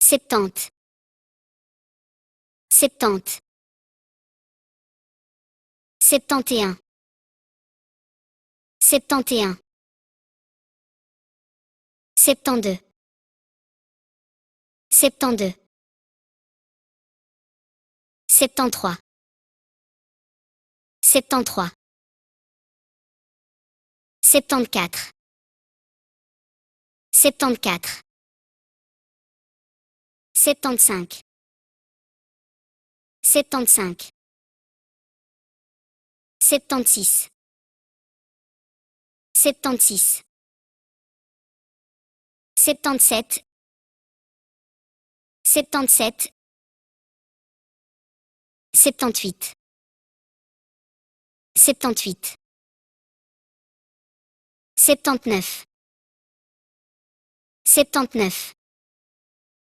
Septante. Septante. Septante et un. Septante et un. Septante-deux. Septante-deux. Septante-trois. Septante-trois. Septante-quatre. Septante-quatre. Septante-cinq. Septante-cinq. Septante-six. Septante-six. Septante-sept. Septante-sept. Septante-huit. Septante-huit. Septante-neuf. Septante-neuf.